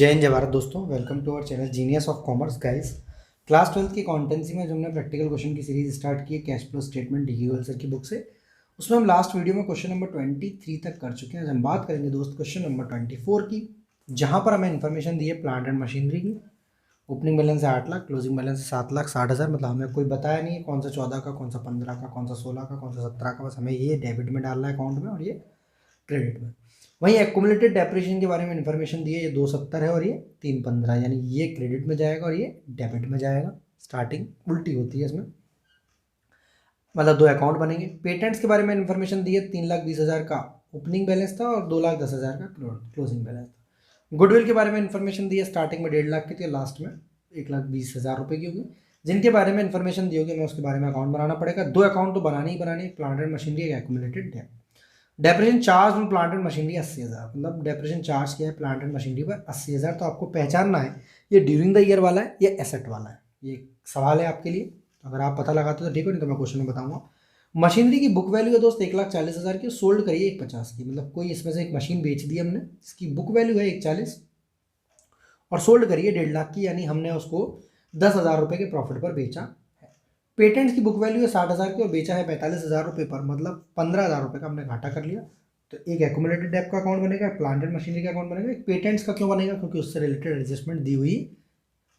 जय हिंद जय भारत दोस्तों, welcome to our channel genius of commerce guys. Class 12th की अकाउंटेंसी में जो हमने प्रैक्टिकल क्वेश्चन की सीरीज स्टार्ट की है cash flow statement D Goyal sir की बुक से, उसमें हम लास्ट वीडियो में क्वेश्चन नंबर 23 तक कर चुके हैं। आज हम बात करेंगे दोस्त क्वेश्चन नंबर 24 की, जहाँ पर हमें इन्फॉर्मेशन दी है प्लांट एंड मशीनरी की। ओपनिंग बैलेंस है 8 लाख, क्लोजिंग बैलेंस है 7,60,000। मतलब हमें कोई बताया नहीं है कौन सा 14 का, कौन सा 15 का, कौन सा 16 का, कौन सा 17 का। बस हमें ये डेबिट में डालना है अकाउंट में और ये क्रेडिट में। वहीं एक्यूमुलेटेड डेप्रिसिएशन के बारे में इन्फॉर्मेशन दी है, ये 270 है और ये 315, यानी ये क्रेडिट में जाएगा और ये डेबिट में जाएगा। स्टार्टिंग उल्टी होती है इसमें, मतलब दो अकाउंट बनेंगे। पेटेंट्स के बारे में इन्फॉर्मेशन दी है, 3,20,000 का ओपनिंग बैलेंस था और 2,10,000 का क्लोजिंग बैलेंस था। गुडविल के बारे में इन्फॉर्मेशन दी है, स्टार्टिंग में 1.5 लाख की थी, लास्ट में 1,20,000 रुपये की होगी। जिनके बारे में इन्फॉर्मेशन दी होगी हमें उसके बारे में अकाउंट बनाना पड़ेगा। दो अकाउंट तो बनाने ही बनाने, प्लांट एंड मशीनरी, एक accumulated debt. Depreciation charge on plant and machinery 80,000, मतलब डेप्रिसिएशन चार्ज किया है प्लांट एंड मशीनरी पर 80,000। तो आपको पहचानना है ये ड्यूरिंग द ईयर वाला है या एसेट वाला है। ये सवाल है आपके लिए, अगर आप पता लगाते हो तो ठीक हो, नहीं तो मैं क्वेश्चन में बताऊंगा। मशीनरी की बुक वैल्यू है दोस्त 1,40,000 की, सोल्ड करिए 1,50 की। मतलब कोई इसमें से एक मशीन बेच दी हमने, इसकी बुक वैल्यू है 1,40 और सोल्ड करिए 1.5 लाख की, यानी हमने उसको 10,000 रुपये के प्रॉफिट पर बेचा। पेटेंट्स की बुक वैल्यू है 60,000 की और बेचा है 45,000 रुपये पर, मतलब 15,000 रुपये का हमने घाटा कर लिया। तो एक एक्यूमुलेटेड डेट का अकाउंट बनेगा, प्लांट एंड मशीनरी का अकाउंट बनेगा। एक पेटेंट्स का क्यों बनेगा? क्योंकि उससे रिलेटेड एडजस्टमेंट दी हुई।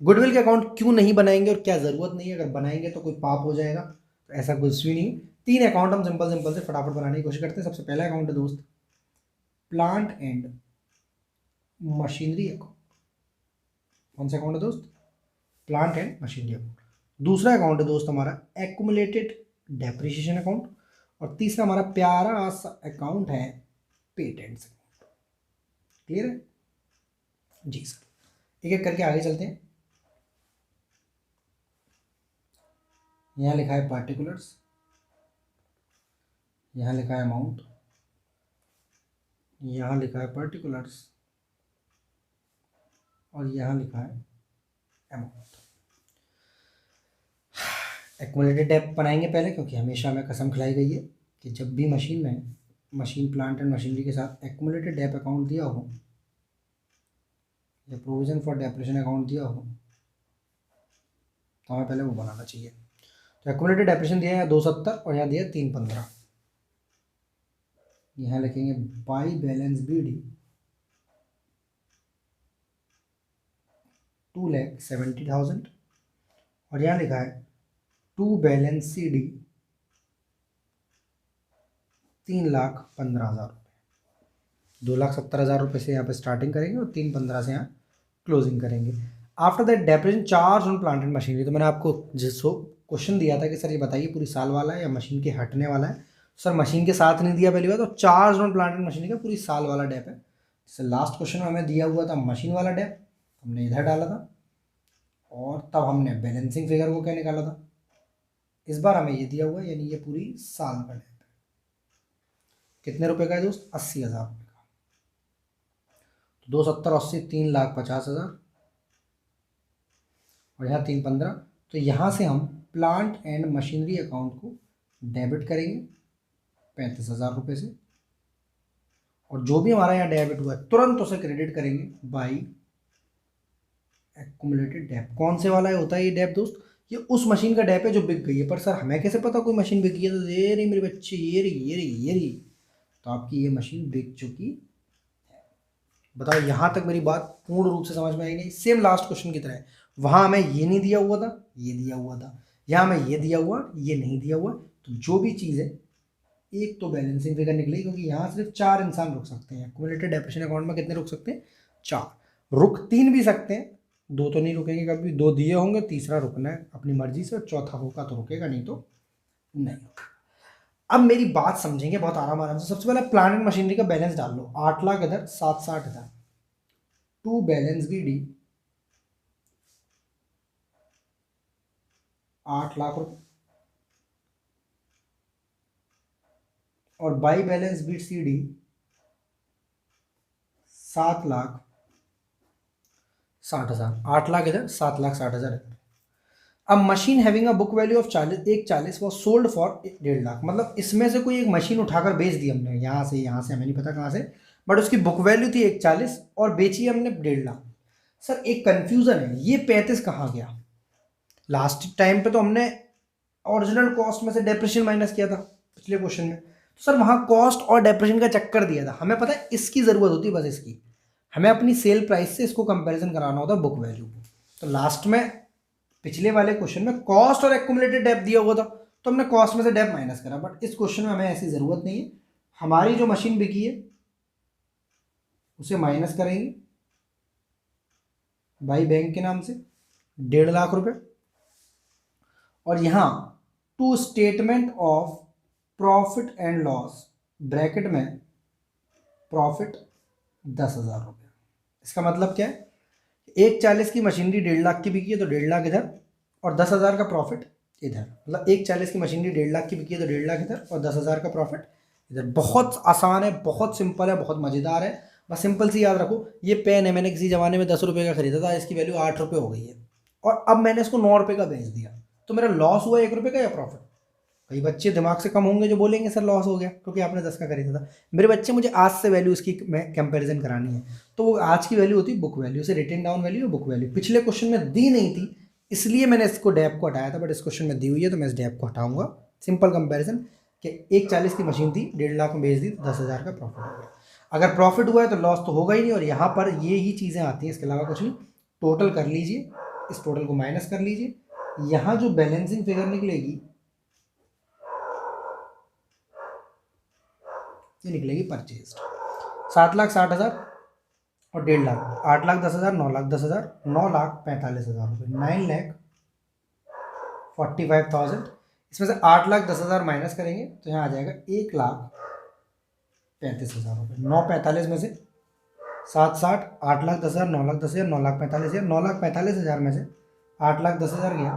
गुडविल के अकाउंट क्यों नहीं बनाएंगे और क्या ज़रूरत नहीं है, अगर बनाएंगे तो कोई पाप हो जाएगा, तो ऐसा कुछ भी नहीं। 3 अकाउंट हम सिंपल से फटाफट बनाने की कोशिश करते हैं। सबसे पहला अकाउंट है दोस्त प्लांट एंड मशीनरी अकाउंट। कौन सा अकाउंट है दोस्त? Plant and machinery account. दूसरा अकाउंट है दोस्त हमारा एक्यूमुलेटेड डेप्रिसिएशन अकाउंट। और तीसरा हमारा प्यारा सा अकाउंट है पेटेंट्स अकाउंट। क्लियर है जी सर? एक एक करके आगे चलते हैं। यहाँ लिखा है पार्टिकुलर्स, यहाँ लिखा है अमाउंट, यहाँ लिखा है पार्टिकुलर्स और यहाँ लिखा है अमाउंट। एक्यूमुलेटेड डेट बनाएंगे पहले, क्योंकि हमेशा हमें कसम खिलाई गई है कि जब भी मशीन प्लांट एंड मशीनरी के साथ एक्यूमुलेटेड डेट अकाउंट दिया हो या प्रोविजन फॉर डेप्रिसिएशन अकाउंट दिया हो तो हमें पहले वो बनाना चाहिए। तो एक्यूमुलेटेड डेप्रिसिएशन दिया है 270 और यहाँ दिया 315। यहाँ लिखेंगे बाई बैलेंस बी डी 2,70,000 और यहाँ लिखा है टू बैलेंस सी डी 3,15,000 रुपये। 2,70,000 रुपये से यहाँ पे स्टार्टिंग करेंगे और 315 से यहाँ क्लोजिंग करेंगे। After that depreciation charge on plant and machinery. तो मैंने आपको जिसको क्वेश्चन दिया था कि सर ये बताइए पूरी साल वाला है या मशीन के हटने वाला है। सर मशीन के साथ नहीं दिया पहली बार, तो charge on plant and machinery का पूरी साल वाला डेप है। जैसे लास्ट क्वेश्चन में हमें दिया हुआ था मशीन वाला डेप, हमने इधर डाला था और तब हमने बैलेंसिंग फिगर को क्या निकाला था। इस बार हमें ये दिया हुआ है, यानी ये पूरी साल का डेप है। कितने रुपए का है दोस्त? 80,000 रुपये का। तो 270 80 3,50,000 और यहाँ 315। तो यहाँ से हम प्लांट एंड मशीनरी अकाउंट को डेबिट करेंगे 35,000 रुपये से, और जो भी हमारा यहाँ डेबिट हुआ है तुरंत उसे क्रेडिट करेंगे बाई एक्यूमुलेटेड डेप। कौन से वाला होता है ये डेप दोस्त? ये उस मशीन का डेप है जो बिक गई है। पर सर हमें कैसे पता कोई मशीन बिक गई है? तो ये रही मेरे बच्चे, ये रही। तो आपकी ये मशीन बिक चुकी है। बताओ यहाँ तक मेरी बात पूर्ण रूप से समझ में आई नहीं? सेम लास्ट क्वेश्चन की तरह, वहाँ हमें ये नहीं दिया हुआ था, ये दिया हुआ था। यहाँ हमें ये दिया हुआ, ये नहीं दिया हुआ। तो जो भी चीज़ है, एक तो बैलेंसिंग फिगर निकलेगी, क्योंकि यहाँ सिर्फ 4 इंसान रुक सकते हैं। एक्यूमुलेटेड डेप्रिसिएशन अकाउंट में कितने रुक सकते हैं? 4। रुक 3 भी सकते हैं, 2 तो नहीं रुकेंगे कभी। 2 दिए होंगे, तीसरा रुकना है अपनी मर्जी से, और चौथा होगा तो रुकेगा, नहीं तो नहीं। अब मेरी बात समझेंगे बहुत आराम से। सबसे पहले प्लांट एंड मशीनरी का बैलेंस डाल लो। 8 लाख इधर, 760 इधर। To balance B D 8 lakh रुपए और by balance beat C D 7,60,000। 8 lakh इधर, 7,60,000 इधर। अब machine having a book value of 1,40 was sold for 1.5 lakh. मतलब इसमें से कोई एक मशीन उठाकर बेच दी हमने, यहाँ से हमें नहीं पता कहाँ से, बट उसकी बुक वैल्यू थी 1,40 और बेची हमने 1.5 लाख। सर एक कंफ्यूजन है, ये 35 कहाँ गया? लास्ट टाइम पे तो हमने ओरिजिनल कॉस्ट में से डेप्रिसिएशन माइनस किया था पिछले क्वेश्चन में, तो सर वहाँ कॉस्ट और डेप्रिसिएशन का चक्कर दिया था। हमें पता है इसकी ज़रूरत होती है, बस इसकी, हमें अपनी सेल प्राइस से इसको कंपैरिजन कराना होता है बुक वैल्यू को। तो लास्ट में पिछले वाले क्वेश्चन में कॉस्ट और एक्यूमुलेटेड डेप दिया हुआ था, तो हमने कॉस्ट में से डेप माइनस करा, बट इस क्वेश्चन में हमें ऐसी ज़रूरत नहीं है। हमारी जो मशीन बिकी है उसे माइनस करेंगे बाई बैंक के नाम से 1.5 लाख रुपए, और यहाँ to statement of profit and loss bracket में प्रॉफिट 10,000 रुपये। इसका मतलब क्या है, 140 की मशीनरी 1.5 लाख की बिकी है तो 1.5 लाख इधर और 10,000 का प्रॉफिट इधर, मतलब 140 की मशीनरी 1.5 लाख की बिकी है तो 1.5 लाख इधर और 10,000 का प्रॉफिट इधर। बहुत आसान है, बहुत सिंपल है, बहुत मज़ेदार है। बस सिंपल सी याद रखो, ये पेन है, मैंने किसी ज़माने में 10 रुपये का खरीदा था, इसकी वैल्यू 8 रुपये हो गई है, और अब मैंने इसको 9 रुपये का बेच दिया, तो मेरा लॉस हुआ 1 रुपये का या प्रॉफिट? कई बच्चे दिमाग से कम होंगे जो बोलेंगे सर लॉस हो गया क्योंकि आपने 10 का खरीदा था। मेरे बच्चे, मुझे आज से वैल्यू इसकी मैं कंपैरिजन करानी है, तो वो आज की वैल्यू होती है बुक वैल्यू से, written down value book value. पिछले क्वेश्चन में दी नहीं थी इसलिए मैंने इसको डैप को हटाया था, बट इस क्वेश्चन में दी हुई है तो मैं इस डैप को हटाऊंगा। सिंपल कंपेरिजन कि 140 की मशीन थी, 1.5 लाख में बेच दी तो 10,000 का प्रॉफिट हो गया। अगर प्रॉफिट हुआ है तो लॉस तो होगा ही नहीं, और यहाँ पर ये ही चीज़ें आती हैं, इसके अलावा कुछ नहीं। टोटल कर लीजिए, इस टोटल को माइनस कर लीजिए, यहाँ जो बैलेंसिंग फिगर निकलेगी ये निकलेगी परचेज 7,60,000 और 1.5 लाख, 8,10,000, 9,10,000, 9,45,000 रुपये, 9,45,000। इसमें से 8,10,000 माइनस करेंगे तो यहाँ आ जाएगा 1,35,000 रुपये। 9,45 में से 7,60, 8,10,000, 9,10,000, 9,45,000, 9,45,000 में से 8,10,000 गया,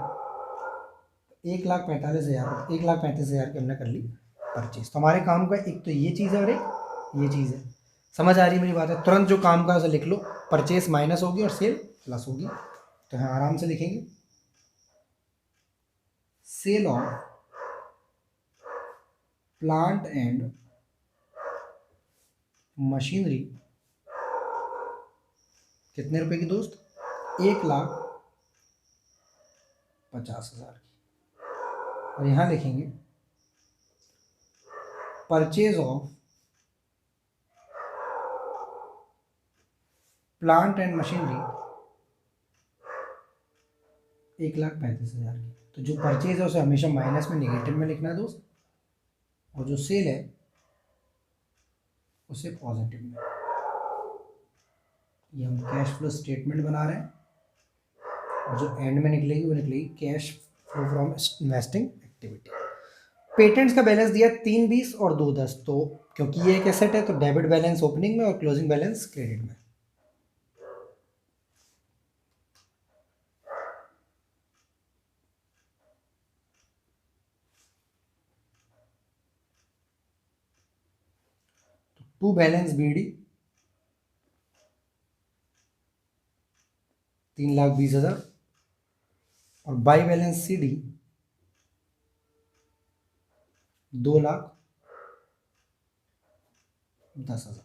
1,45,000, 1,35,000 की हमने कर ली परचेज। तो हमारे काम का एक तो ये चीज़ है और एक ये चीज़ है। समझ आ रही मेरी बात है? तुरंत जो काम का उसे लिख लो, परचेज माइनस होगी और सेल प्लस होगी। तो यहाँ आराम से लिखेंगे sale of plant and machinery कितने रुपए की दोस्त? 1,50,000 की। और यहाँ लिखेंगे purchase of plant and machinery 1,35,000 की। तो जो परचेज है उसे हमेशा माइनस में, नेगेटिव में लिखना है दोस्त, और जो सेल है उसे पॉजिटिव में। ये हम कैश फ्लो स्टेटमेंट बना रहे हैं, और जो एंड में निकलेगी वो निकलेगी cash flow from investing activity. Patents का बैलेंस दिया 3,20 और 2,10, तो क्योंकि ये एक एसेट है तो डेबिट बैलेंस ओपनिंग में और क्लोजिंग बैलेंस क्रेडिट में। टू बैलेंस बीडी 3,20,000 और by balance CD 2,10,000।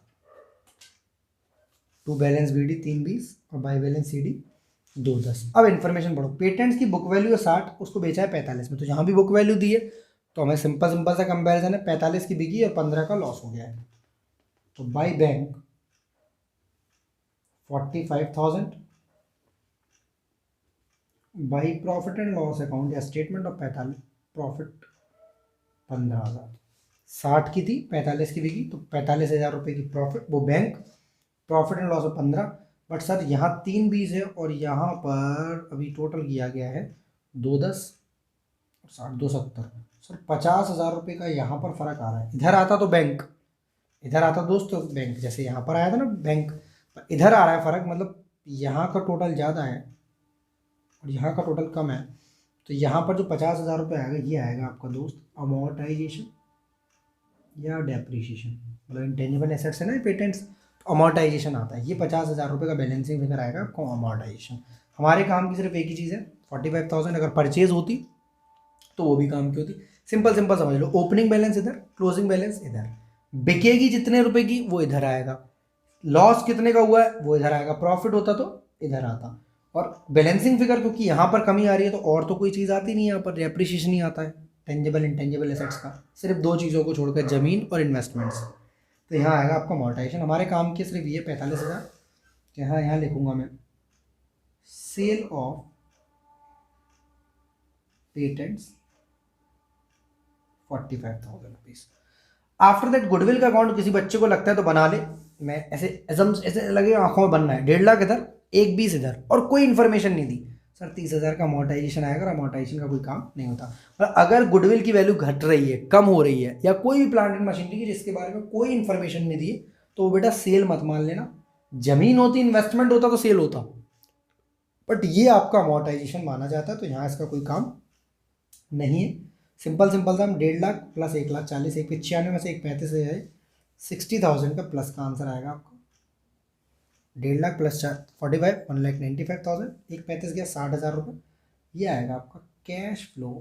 To balance BD 3,20 और बाई बैलेंस सीडी 2,10। अब इन्फॉर्मेशन पढ़ो। पेटेंट्स की बुक वैल्यू है 60, उसको बेचा है 45 में, तो यहाँ भी बुक वैल्यू दी है तो हमें सिंपल सा कंपैरिजन है, 45 की बिकी और 15 का लॉस हो गया है। तो by bank 45,000, by profit and loss account या स्टेटमेंट ऑफ 45 प्रॉफिट 15,000। 60 की थी, 45 की बिकी, तो 45,000 रुपये की प्रॉफिट, वो बैंक प्रॉफिट एंड लॉस है 15। बट सर यहाँ 3,20 है और यहाँ पर अभी टोटल किया गया है 2,10 और 60, 2,70। सर 50,000 रुपये का यहाँ पर फ़र्क आ रहा है। इधर आता तो बैंक, इधर आता दोस्त तो बैंक, जैसे यहाँ पर आया था ना बैंक, इधर आ रहा है फ़र्क, मतलब यहाँ का टोटल ज़्यादा है और यहाँ का टोटल कम है। तो यहाँ पर जो 50,000 रुपये आएगा ये आएगा आपका दोस्त अमोर्टाइजेशन या डेप्रीशिएशन, मतलब इंटेंजिबल एसेट्स है ना पेटेंट्स, तो अमोर्टाइजेशन आता है। ये 50,000 रुपये का बैलेंसिंग फिगर आएगा आपको अमोर्टाइजेशन। हमारे काम की सिर्फ एक ही चीज़ है 45,000, अगर परचेज होती तो वो भी काम की होती। सिंपल समझ लो, ओपनिंग बैलेंस इधर, क्लोजिंग बैलेंस इधर, बिकेगी जितने रुपए की वो इधर आएगा, लॉस कितने का हुआ है वो इधर आएगा, प्रॉफिट होता तो इधर आता। और बैलेंसिंग फिगर क्योंकि यहाँ पर कमी आ रही है तो और तो कोई चीज़ आती नहीं है, यहाँ पर डेप्रिसिएशन ही आता है टेंजिबल इंटेंजिबल एसेट्स का, सिर्फ दो चीज़ों को छोड़कर, ज़मीन और इन्वेस्टमेंट्स। तो यहाँ आएगा आपका अमोर्टाइजेशन। हमारे काम के सिर्फ ये 45,000। यहाँ लिखूंगा मैं sale of patents 45,000 rupees. After that goodwill का अकाउंट किसी बच्चे को लगता है तो बना ले, मैं ऐसे लगे आंखों में बनना है, 1.5 लाख इधर 1,20,000 इधर, और कोई इन्फॉर्मेशन नहीं दी सर, 30,000 का अमोर्टाइजेशन आएगा और अमोर्टाइजेशन का कोई काम नहीं होता। पर अगर गुडविल की वैल्यू घट रही है, कम हो रही है, या कोई भी प्लांट एंड मशीनरी की जिसके बारे में कोई इन्फॉर्मेशन नहीं दी, तो वो बेटा सेल मत मान लेना। जमीन होती, इन्वेस्टमेंट होता तो सेल होता, बट ये आपका अमोर्टाइजेशन माना जाता है, तो यहाँ इसका कोई काम नहीं है। सिंपल था, हम 1.5 लाख प्लस 1,40,000, एक 95 में से एक 35 से जाए 60,000 का प्लस का आंसर आएगा आपको। 1.5 लाख प्लस 45 1,95,000, एक 35 गया 60,000 रुपये, ये आएगा आपका cash flow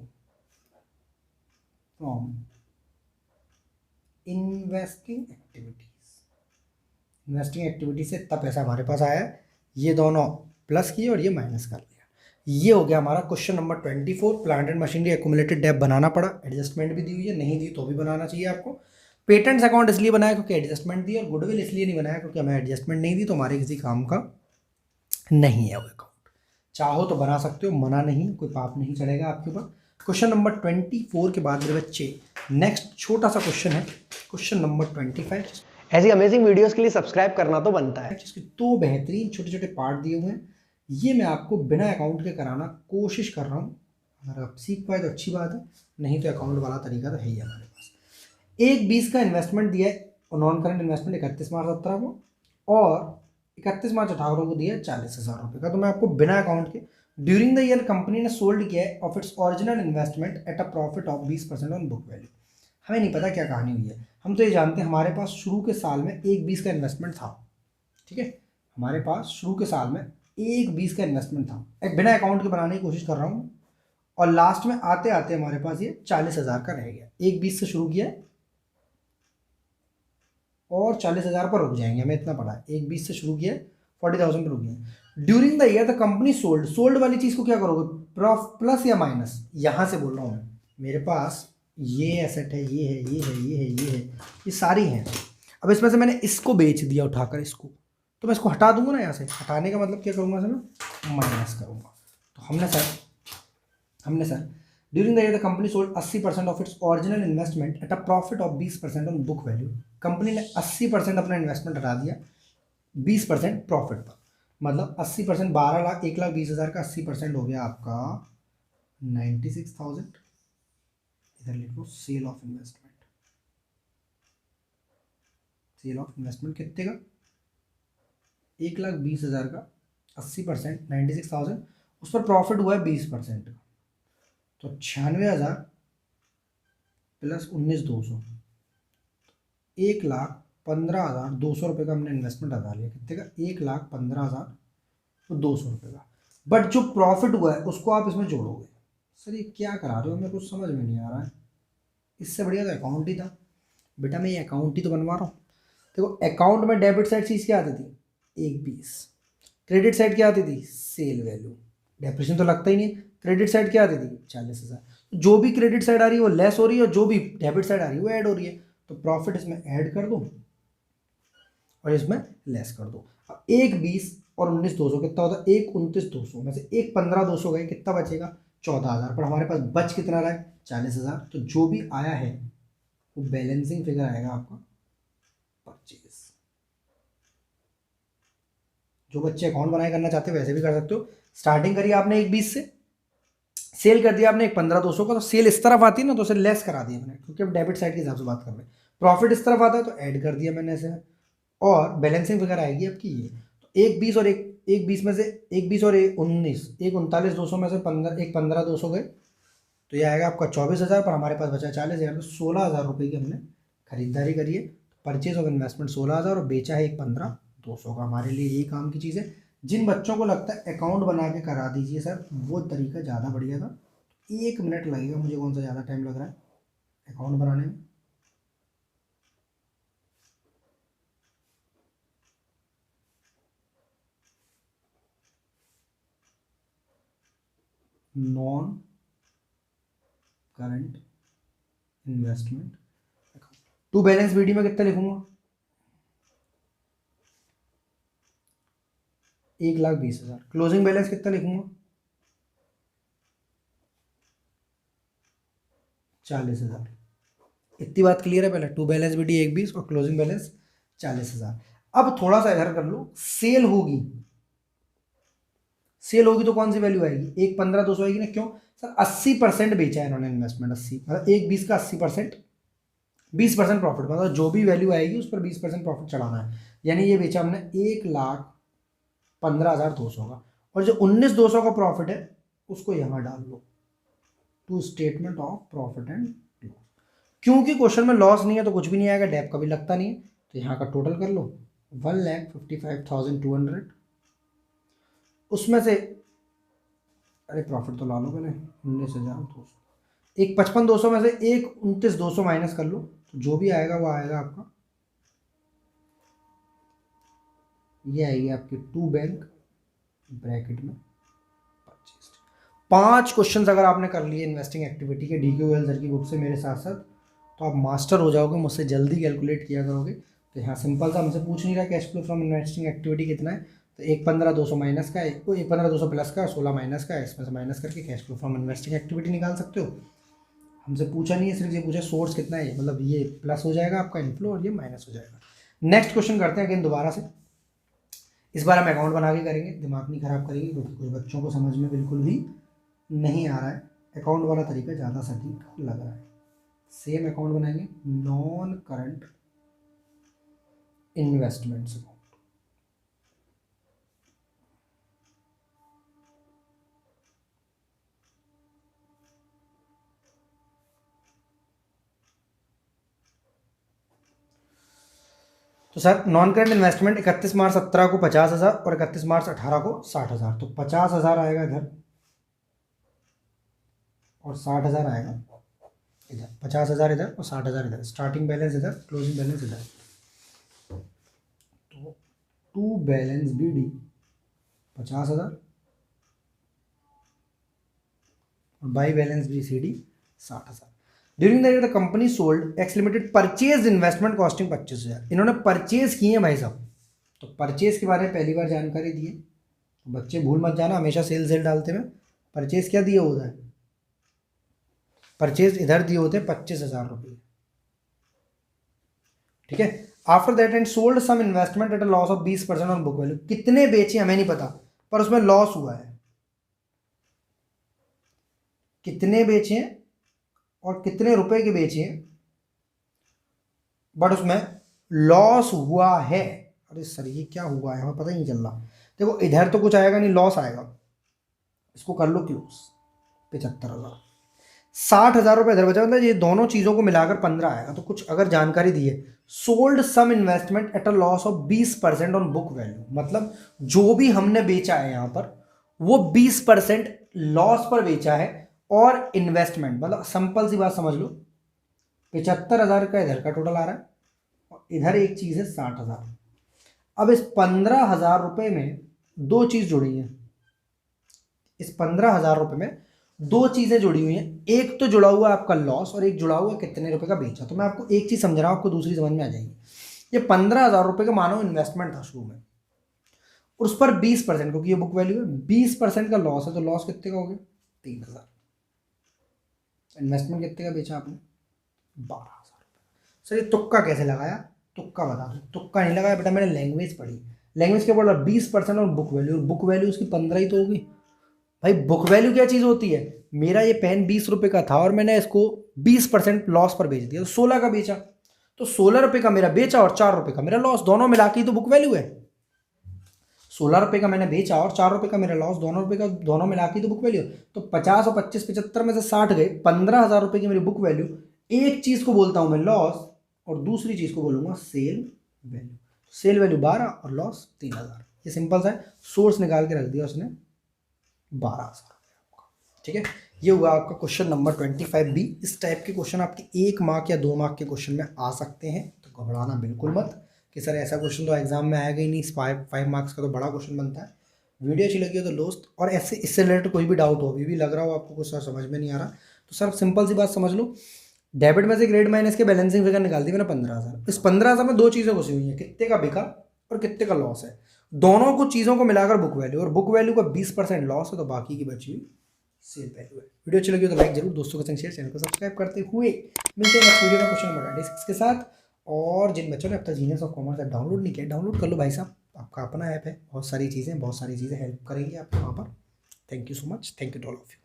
from investing activities. Investing activity से इतना पैसा हमारे पास आया है, ये दोनों प्लस किए और ये माइनस कर लिया। ये हो गया हमारा question number 24। Plant and machinery accumulated डेब्ट बनाना पड़ा, एडजस्टमेंट भी दी हुई है, नहीं दी तो भी बनाना चाहिए आपको। पेटेंट्स अकाउंट इसलिए बनाया क्योंकि एडजस्टमेंट दी, और गुडविल इसलिए नहीं बनाया क्योंकि हमें एडजस्टमेंट नहीं दी, तो हमारे किसी काम का नहीं है वो अकाउंट। चाहो तो बना सकते हो, मना नहीं, कोई पाप नहीं चढ़ेगा आपके ऊपर। क्वेश्चन नंबर 24 के बाद मेरे बच्चे नेक्स्ट छोटा सा क्वेश्चन है, क्वेश्चन नंबर 25। ऐसी अमेजिंग वीडियोस के लिए सब्सक्राइब करना तो बनता है। जिसके दो बेहतरीन छोटे छोटे पार्ट दिए हुए हैं, ये मैं आपको बिना अकाउंट के कराना कोशिश कर रहा हूँ। अगर आप सीख पाए तो अच्छी बात है, नहीं तो अकाउंट वाला तरीका तो है ही हमारे पास। 1,20 का इन्वेस्टमेंट दिया है, नॉन करंट इन्वेस्टमेंट 31 मार्च 17 को, और 31 मार्च 18 को दिया है 40,000 रुपये का। तो मैं आपको बिना अकाउंट के, ड्यूरिंग द ईयर कंपनी ने सोल्ड किया है of its original investment at a profit of 20% on book value. हमें नहीं पता क्या कहानी हुई है, हम तो ये जानते हैं हमारे पास शुरू के साल में 1,20 का इन्वेस्टमेंट था, ठीक है, हमारे पास शुरू के साल में 1,20 का इन्वेस्टमेंट था, एक बिना अकाउंट के बनाने की कोशिश कर रहा हूँ, और लास्ट में आते आते हमारे पास ये 40,000 का रह गया। 1,20 से शुरू किया और 40,000 पर रुक जाएंगे, हमें इतना पड़ा है। 1,20 से शुरू किया 40,000 पर रुक गए। During the year the company sold वाली चीज़ को क्या करोगे, प्लस या माइनस, यहाँ से बोल रहा हूँ मैं, मेरे पास ये एसेट है, ये है, ये है, ये है, ये है, ये सारी हैं। अब इसमें से मैंने इसको बेच दिया उठाकर, इसको तो मैं इसको हटा दूंगा ना, यहाँ से हटाने का मतलब क्या करूँगा सर, मैं माइनस करूँगा। तो हमने sir during the year the company sold 80% of its original investment at a profit of 20% on book value. Company ने 80% अपना इन्वेस्टमेंट हटा दिया 20% प्रॉफिट पर, मतलब 80%, 12 लाख 1,20,000 का 80% हो गया आपका 96,000। इधर लिखो sale of investment, sale of investment कितने का, 1,20,000 का 80% 96,000, उस पर प्रॉफिट हुआ है 20% का, तो 96,000 प्लस 19,200, 1,15,200 रुपये का हमने इन्वेस्टमेंट अदा लिया। कितने का, 1,15,200 रुपये का। बट जो प्रॉफिट हुआ है उसको आप इसमें जोड़ोगे। सर ये क्या करा रहे हो, मेरे कुछ समझ में नहीं आ रहा है, इससे बढ़िया तो अकाउंट ही था। बेटा मैं ये अकाउंट ही तो बनवा रहा हूँ। देखो अकाउंट में डेबिट साइड चीज़ क्या आती थी, 1,20, क्रेडिट साइड क्या आती थी, सेल वैल्यू, डेप्रिसिएशन तो लगता ही नहीं। क्रेडिट साइड क्या आती थी, 40,000, जो भी क्रेडिट साइड आ रही है वो लेस हो रही है, और जो भी डेबिट साइड आ रही है वो ऐड हो रही है, तो प्रॉफिट इसमें ऐड कर दो और इसमें लेस कर दो। अब 1,20 और 19,200 कितना होता है, 1,29,200 में से 1,15,200 गए, कितना बचेगा, 14,000, पर हमारे पास बच कितना रहा है, 40,000। तो जो भी आया है वो बैलेंसिंग फिगर आएगा आपका परचेज। जो बच्चे अकाउंट बनाए करना चाहते हो वैसे भी कर सकते हो। स्टार्टिंग करी आपने 1,20 से, सेल कर दिया आपने 1,15,200 का, तो सेल इस तरफ आती है ना तो उसे लेस करा दिया मैंने, क्योंकि अब डेबिट साइड के हिसाब से बात कर रहे हैं। प्रॉफिट इस तरफ आता है तो ऐड कर दिया मैंने ऐसे, और बैलेंसिंग फिगर आएगी आपकी ये। तो 1,20 और 1,20 में से 1,20 और 1,19, 1,39,200 में से 1,15,200 गए, तो ये आएगा आपका 24,000, पर हमारे पास बचा 40,000, तो 16,000 रुपये की हमने खरीदारी करी है। परचेज ऑफ इन्वेस्टमेंट 16,000 और बेचा है 1,15,200 का। हमारे लिए यही काम की चीज़ है। जिन बच्चों को लगता है अकाउंट बना के करा दीजिए सर, वो तरीका ज़्यादा बढ़िया था। 1 मिनट लगेगा मुझे, कौन सा ज़्यादा टाइम लग रहा है अकाउंट बनाने में। Non current investment account. To balance BD में कितना लिखूंगा? 1,20,000। क्लोजिंग बैलेंस कितना लिखूंगा? 40,000। इतनी बात क्लियर है? पहले टू बैलेंस बीडी 1,20 और क्लोजिंग बैलेंस 40,000। अब थोड़ा सा इधर कर लो, सेल होगी, सेल होगी तो कौन सी वैल्यू आएगी? 1,15,200 आएगी ना। क्यों सर? 80% बेचा है इन्होंने इन्वेस्टमेंट, 80 मतलब 1,20 का 80%, 20% प्रॉफिट, मतलब जो भी वैल्यू आएगी उस पर 20% प्रॉफिट चढ़ाना है। यानी ये बेचा हमने 1,15,200 का, और जो 19,200 का प्रॉफिट है उसको यहाँ डाल लो to statement of profit and loss. क्योंकि क्वेश्चन में लॉस नहीं है तो कुछ भी नहीं आएगा, डेप का भी लगता नहीं है, तो यहाँ का टोटल कर लो 1,55,200। उसमें से अरे प्रॉफिट तो ला लो पहले, 19,200, 1,55,200 में से 1,29,200 माइनस कर लो, तो जो भी आएगा वो आएगा आपका, ये आएगी आपकी टू बैंक ब्रैकेट में परचेस्ड। 5 क्वेश्चन अगर आपने कर लिए इन्वेस्टिंग एक्टिविटी के DQL सर की बुक से मेरे साथ साथ, तो आप मास्टर हो जाओगे, मुझसे जल्दी कैलकुलेट किया करोगे। तो यहाँ सिंपल सा हमसे पूछ नहीं रहा cash flow from investing activity कितना है, तो 1,15,200 माइनस का है, 1,15,200 प्लस का, 16 माइनस का है, इसमें से माइनस करके cash flow from investing activity निकाल सकते हो। हमसे पूछा नहीं है, सिर्फ ये पूछा सोर्स कितना है, मतलब ये प्लस हो जाएगा आपका इनफ्लो और ये माइनस हो जाएगा। नेक्स्ट क्वेश्चन करते हैं अगेन दोबारा से। इस बार हम अकाउंट बना के करेंगे, दिमाग नहीं खराब करेंगे, क्योंकि कुछ बच्चों को समझ में बिल्कुल भी नहीं आ रहा है। अकाउंट वाला तरीका ज़्यादा सटीक लग रहा है। सेम अकाउंट बनाएंगे, नॉन करंट इन्वेस्टमेंट्स अकाउंट। तो सर नॉन करंट इन्वेस्टमेंट 31 मार्च 17 को 50,000 और 31 मार्च 18 को 60,000, तो 50,000 आएगा इधर और 60,000 आएगा इधर। 50,000 इधर और 60,000 इधर। स्टार्टिंग बैलेंस इधर, क्लोजिंग बैलेंस इधर। तो टू बैलेंस BD 50,000 और by balance BCD 60,000। During the year the company sold x limited purchase investment costing 25,000। इन्होंने परचेज किए हैं भाई साहब, तो परचेज के बारे में पहली बार जानकारी दी है। तो बच्चे भूल मत जाना, हमेशा सेल डालते में परचेज क्या दिए होता है, परचेज इधर दिए होते हैं 25,000 रुपये, ठीक है। After that and sold some investment at a loss of 20% on book value. कितने बेचे हमें नहीं पता, पर उसमें लॉस हुआ है। कितने बेचे हैं और कितने रुपए के बेचे हैं, बट उसमें लॉस हुआ है। अरे सर ये क्या हुआ है, हमें पता ही नहीं चल रहा। देखो इधर तो कुछ आएगा नहीं, लॉस आएगा, इसको कर लो क्लोज। 75,000, 60,000 रुपये इधर बचा, मतलब ये दोनों चीज़ों को मिलाकर 15 आएगा। तो कुछ अगर जानकारी दी है, sold some investment at a loss of 20% on book value, मतलब जो भी हमने बेचा है यहाँ पर वो 20% लॉस पर बेचा है। और इन्वेस्टमेंट मतलब सिंपल सी बात समझ लो, 75,000 का इधर का टोटल आ रहा है और इधर एक चीज़ है 60,000। अब इस 15,000 रुपये में दो चीज़ जुड़ी हैं, इस 15,000 रुपये में दो चीज़ें जुड़ी हुई हैं। एक तो जुड़ा हुआ है आपका लॉस और एक जुड़ा हुआ है कितने रुपए का बेचा। तो मैं आपको एक चीज़ समझ रहा हूँ, आपको दूसरी समझ में आ जाएगी। ये 15,000 रुपये का मानो इन्वेस्टमेंट था शुरू में, और उस पर 20%, क्योंकि ये बुक वैल्यू है, 20% का लॉस है। तो लॉस कितने का हो गया? 3,000। इन्वेस्टमेंट कितने का बेचा आपने? 12,000 रुपये। सर ये तुक्का कैसे लगाया? तुक्का बता दो। तुक्का नहीं लगाया बेटा, मैंने लैंग्वेज पढ़ी। लैंग्वेज क्या बोला? 20% और बुक वैल्यू, बुक वैल्यू उसकी 15 ही तो होगी भाई। बुक वैल्यू क्या चीज़ होती है? मेरा ये पेन 20 रुपये का था और मैंने इसको 20% लॉस पर बेच दिया, तो 16 का बेचा। तो 16 रुपये का मेरा बेचा और 4 रुपये का मेरा लॉस, दोनों मिला के तो बुक वैल्यू है। 16 रुपये का मैंने बेचा और 4 रुपये का मेरा लॉस, दोनों रुपये का दोनों मिला के तो बुक वैल्यू। तो 50 और 25 75 में से 60 गए, 15,000 रुपये की मेरी बुक वैल्यू। एक चीज़ को बोलता हूँ मैं लॉस और दूसरी चीज़ को बोलूँगा सेल वैल्यू। सेल वैल्यू 12 और लॉस 3,000। ये सिंपल सा है, सोर्स निकाल के रख दिया उसने 12,000 आपका, ठीक है। ये हुआ आपका क्वेश्चन नंबर 25B। इस टाइप के क्वेश्चन आपके 1 मार्क या 2 मार्क के क्वेश्चन में आ सकते हैं, तो घबराना बिल्कुल मत कि सर ऐसा क्वेश्चन तो एग्जाम में आएगा ही नहीं। 5 मार्क्स का तो बड़ा क्वेश्चन बनता है। वीडियो अच्छी लगी हो तो दोस्त, और ऐसे इससे रिलेटेड कोई भी डाउट हो, अभी भी लग रहा हो आपको कुछ समझ में नहीं आ रहा, तो सर सिंपल सी बात समझ लो, डेबिट में से ग्रेड माइनस के बैलेंसिंग फिगर निकाल दी मैंने 15,000। इस 15,000 में दो चीज़ें घुसी हुई हैं, कितने का बिका और कितने का लॉस है। दोनों को चीज़ों को मिलाकर बुक वैल्यू, और बुक वैल्यू का 20% लॉस है, तो बाकी की बची हुई सेल वैल्यू है। वीडियो अच्छी लगी हो तो लाइक जरूर, दोस्तों के संग शेयर, चैनल को सब्सक्राइब करते हुए मिलते हैं नेक्स्ट वीडियो में क्वेश्चन नंबर 26 के साथ। और जिन बच्चों ने अब तक genius of commerce app download नहीं किया, डाउनलोड कर लो भाई साहब, आपका अपना ऐप है, बहुत सारी चीज़ें हेल्प करेंगी आपको वहाँ पर। Thank you so much, thank you to all of you.